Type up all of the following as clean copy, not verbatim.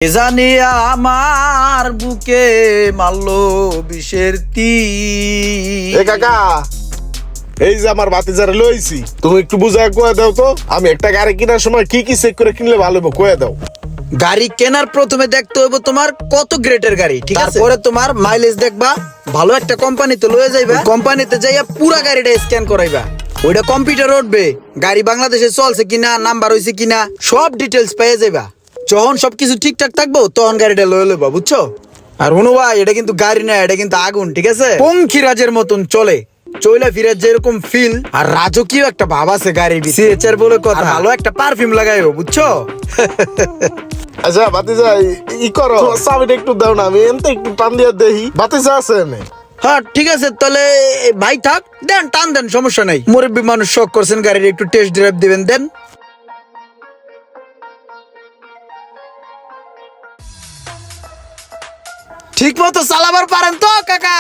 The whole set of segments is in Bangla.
জানি আমার বুকে মারলো বিষের তীর। এ কাকা, এই যে আমার ভাতিজারে লইছি, তুমি একটু বুঝায় কয়ে দাও তো, আমি একটা গাড়ি কেনার সময় কি কি চেক করে কিনলে ভালো হবে কয়ে দাও। গাড়ি কেনার প্রথমে দেখতে হবে তোমার কত গ্রেডের গাড়ি, ঠিক আছে? তারপরে তোমার মাইলেজ দেখবা, ভালো একটা কোম্পানিতে লয়ে যাইবা, কোম্পানিতে যাইয়া পুরা গাড়িটা স্ক্যান করাইবা, ওইটা কম্পিউটার উঠবে, গাড়ি বাংলাদেশে চলছে কিনা, নাম্বার হইছে কিনা, সব ডিটেলস পেয়ে যাইবা। যখন সবকিছু ঠিকঠাক থাকবো তখন গাড়িটা লয়ে লইবা, বুঝছো? আর শুনো ভাই, এটা কিন্তু গাড়ি না, এটা কিন্তু আগুন, ঠিক আছে? পঙ্খিরাজের মতন চলে, চইলা ফিরে যেরকম ফিল আর রাজকীয় একটা ভাব আছে গাড়ির ভিতরে বলে কথা, ভালো একটা পারফিউম লাগাইও, বুঝছো? আচ্ছা ভাতিজা, ই করো, চাবিটা একটু দাও না, আমি এনতে একটু টান দিয়ে দেখি ভাতিজা আছে এনে। হ্যাঁ ঠিক আছে, তাহলে ভাই থাক, দেন টান দেন, সমস্যা নাই। মুরব্বী মানুষ শখ করছেন, গাড়ির একটু টেস্ট ড্রাইভ দিবেন, দেন। ঠিক মতো চালাবার পারেন তো কাকা?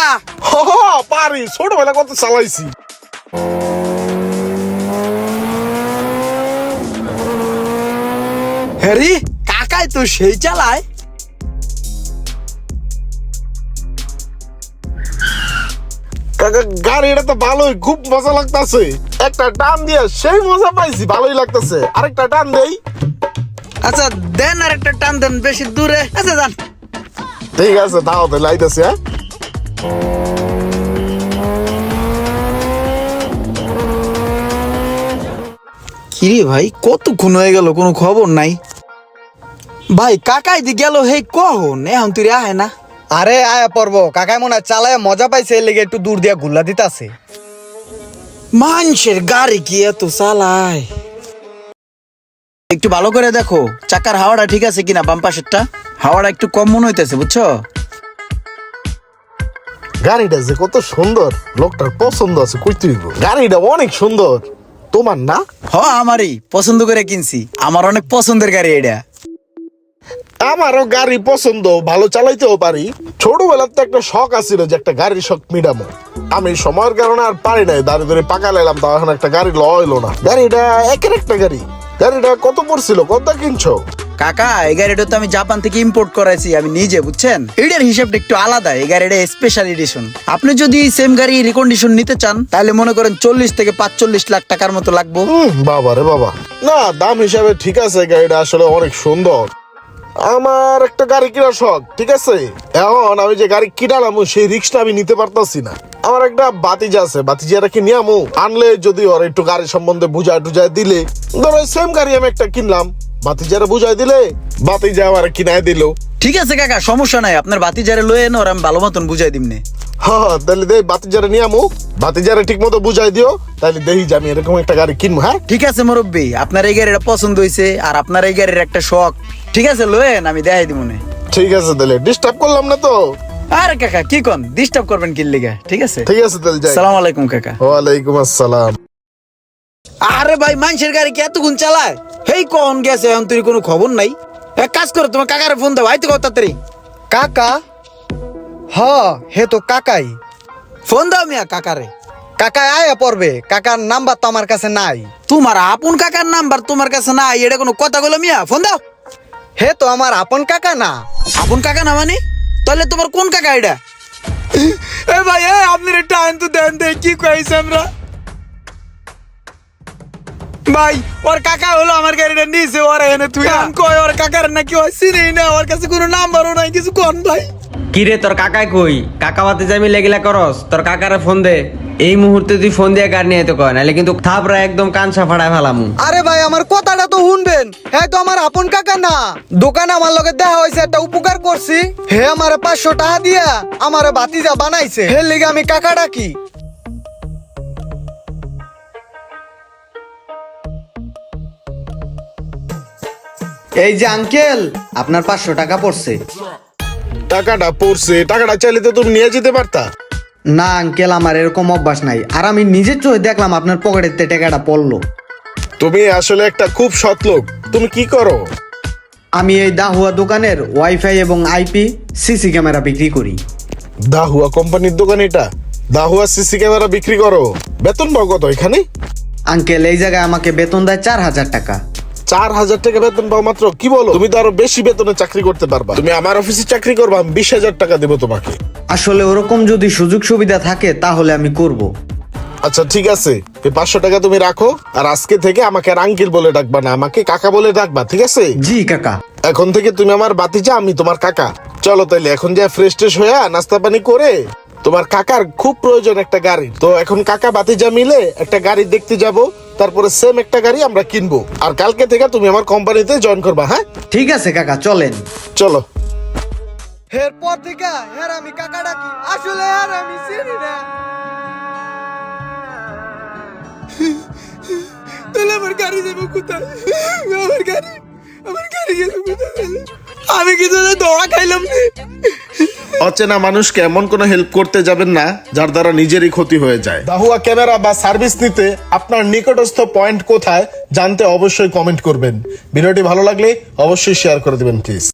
পারি, ছোটবেলা কত চালাইছি। হ্যারি কাকাই তো সেই চালায়। কাকা গাড়িটা তো ভালোই, খুব মজা লাগতাছে, একটা টান দিয়ে সেই মজা পাইছি, ভালোই লাগতাছে, আরেকটা টান দেই। আচ্ছা দেন, আর একটা টান দেন, বেশি দূরে আচ্ছা যান। ঠিক আছে, দাও তো লাইতেছে। হ্যাঁ কিরে ভাই, কতক্ষণ হয়ে গেল, কোনো খবর নাই? ভাই কাকাই দি গেল, হে কখন এখন তুই আহে না? আরে আয়া পর্ব কাকাই মনে হয় চালায় মজা পাইছে, এর লেগে একটু দূর দিয়া ঘুরলা দিতাছে। মানুষের গাড়ি কি এত চালায়? একটু ভালো করে দেখো চাকার হাওয়াটা ঠিক আছে কিনা, বাম পাশেরটা হাওয়াটা একটু কম মনে হইতেছে, বুঝছো? গাড়িটা যে কত সুন্দর, লোকটার পছন্দ আছে, কইতে হইব। গাড়িটা অনেক সুন্দর, তোমার না? হ, আমারই পছন্দ করে কিনছি, আমার অনেক পছন্দের গাড়ি এটা। আমারও গাড়ি পছন্দ, ভালো চালাইতেও পারি। ছোটবেলার তো একটা শখ আছিল যে একটা গাড়ির শখ মিটামো, আমি সময়ের কারণে আর পারি নাই, দাঁড়িয়ে ধরে পাকা লাইলাম, তো এখন একটা গাড়ি লইলো না। গাড়িটা একের একটা গাড়ি। গাড়িটা কত পড়ছিল, কত কিনছো? কাকা এই গাড়িটা তো আমি জাপান থেকে ইম্পোর্ট করাইছি আমি নিজে, বুঝছেন? এটার হিসাবটা একটু আলাদা, এই গাড়িটা স্পেশাল এডিশন। আপনি যদি সেম গাড়ি রিকন্ডিশন নিতে চান তাহলে মনে করেন 40 থেকে 45 লাখ টাকার মতো লাগবে। বাবা রে বাবা, না দাম হিসাবে ঠিক আছে, গাড়িটা আসলে অনেক সুন্দর। আমার একটা গাড়ি কেনার শখ, ঠিক আছে? এখন আমি যে গাড়ি কিনালাম সেই রিস্কটা আমি নিতে পারতাছি না। আমার একটা বাতিজা আছে, বাতিজাটা কি নিয়ামু, আনলে যদি ওর একটু গাড়ি সম্বন্ধে বুঝায় টুজায় দিলে, ধরো সেম গাড়ি আমি একটা কিনলাম, বাতিজারে বুঝাই দিলে বাতিজা আমার কিনায় দিল। ঠিক আছে কাকা, সমস্যা নাই, আপনার বাতিজারে লয়ে এনে ওর আমি ভালো মতন বুঝাই দিমনে। হ্যাঁ তাহলে দেখ বাতিজারে নিয়ামু, বাতিজারে ঠিক মতো বুঝাই দিও, তাহলে দেখি যে আমি এরকম একটা গাড়ি কিনবো। হ্যাঁ ঠিক আছে মুরব্বী, আপনার এই গাড়িটা পছন্দ হয়েছে আর আপনার এই গাড়ির একটা শখ, ঠিক আছে লয়েন, আমি দেখাই দিব মনে। ঠিক আছে, তাহলে ডিস্টার্ব করলাম না তো? আরে কাকা কি কোন, ডিস্টার্ব করবেন কি লিগা? ঠিক আছে ঠিক আছে, তাহলে যাই। সালাম আলাইকুম কাকা। ওয়ালাইকুম আসসালাম। আরে ভাই, মানুষের গাড়ি কি এতক্ষণ চালায়? হেই কখন গেছে, এখন তুই কোনো খবর নাই? এক কাজ করো, তোমার কাকারে ফোন দাও, আইতে কত তাড়াতাড়ি। কাকা? হ, হে তো কাকাই। ফোন দাও মিয়া কাকারে। কাকাই আয়া পড়বে, কাকার নাম্বার তো আমার কাছে নাই। তোমার আপন কাকার নাম্বার তোমার কাছে না, এটা কোনো কথা বলো মিয়া? ফোন দাও। হে তো আমার আপন কাকা না। আপন কাকা না মানে? তাহলে তোমার কোন কাকা এটা? এ ভাই, আপনি একটা আনতো দেন, দে কি কইছে আমরা ভাই, ওর কাকা হলো আমার গাড়িটা নিছে, ওর এনে তুই কই ওর কাকার নাকি ওই চিনি না, ওর কাছে কোনো নাম্বারও নাই, কিছু কোন ভাই। কিরে তোর কাকাই কই? কাকা বাতে যাবি লেগিলা করস, তোর কাকারে ফোন দে এই মুহূর্তে, তুই ফোন দিয়ে গাড়ি নিয়ে তো কয়, নাহলে কিন্তু থাপড়া একদম কানসা ফাড়ায় ফেলামু। আরে ভাই আমার কথাটা তো শুনবেন, হ্যাঁ তো আমার আপন কাকা না। দোকানে আমার লগে দেখা হয়েছে, একটা উপকার করছি, হে আমার 500 টাকা দিয়া আমার বাতিজা বানাইছে, হে লিগে আমি কাকা ডাকি। এই যে আঙ্কেল, আপনার 500 টাকা পড়ছে। টাকাটা পড়ছে, টাকাটা চাইলে তো তুমি নিয়ে যেতে পারতা। না আঙ্কেল, আমার এরকম অভ্যাস নাই, আর আমি নিজের চোখে দেখলাম আপনার পকেটেতে টাকাটা পড়লো। তুমি আসলে একটা খুব সৎ লোক। তুমি কি করো? আমি এই দাহুয়া দোকানের ওয়াইফাই এবং আইপি সিসি ক্যামেরা বিক্রি করি। দাহুয়া কোম্পানির দোকান এটা? দাহুয়া সিসি ক্যামেরা বিক্রি করো? বেতন পাও কত এখানে? আঙ্কেল এই জায়গায় আমাকে বেতন দেয় 4000 টাকা। 4,000 টাকা বেতন পাও মাত্র, কি বলো? তুমি তো আরো বেশি বেতনে চাকরি করতে পারবা। তুমি আমার অফিসে চাকরি করবা, আমি 20,000 টাকা দেবো তোমাকে। আসলে ওরকম যদি সুযোগ সুবিধা থাকে তাহলে আমি করব। আচ্ছা ঠিক আছে, এই 500 টাকা তুমি রাখো। আর আজকে থেকে আমাকে আর আঙ্কেল বলে ডাকবা না, আমাকে কাকা বলে ডাকবা, ঠিক আছে? জি কাকা। এখন থেকে তুমি আমার বাতিজা, আমি তোমার কাকা। চলো তাইলে এখন যা ফ্রেশ ট্রেশ হয়ে নাস্তা পানি করে, তোমার কাকার খুব প্রয়োজন একটা গাড়ি, তো এখন কাকা বাতিজা মিলে একটা গাড়ি দেখতে যাব, তারপরে সেম একটা গাড়ি আমরা কিনবো। আর কালকে থেকে তুমি আমার কোম্পানিতে জয়েন করবা, হ্যাঁ? ঠিক আছে কাকা, চলেন। চলো। এরপর থেকে হ্যাঁ আমি কাকা ডাকি, আসলে আর আমি চিনি না। তাহলে আমার গাড়ি যাবো কোথায়? আমার গাড়ি গেল কোথায়? আমি কি তোদের দৌড়া খাইলাম না? অচেনা মানুষকে এমন কোনো হেল্প করতে যাবেন না যার দ্বারা নিজেরই ক্ষতি হয়ে যায়। দাহুয়া ক্যামেরা বা সার্ভিস নিতে আপনার নিকটস্থ পয়েন্ট কোথায় জানতে অবশ্যই কমেন্ট করবেন। ভিডিওটি ভালো লাগলে অবশ্যই শেয়ার করে দিবেন প্লিজ।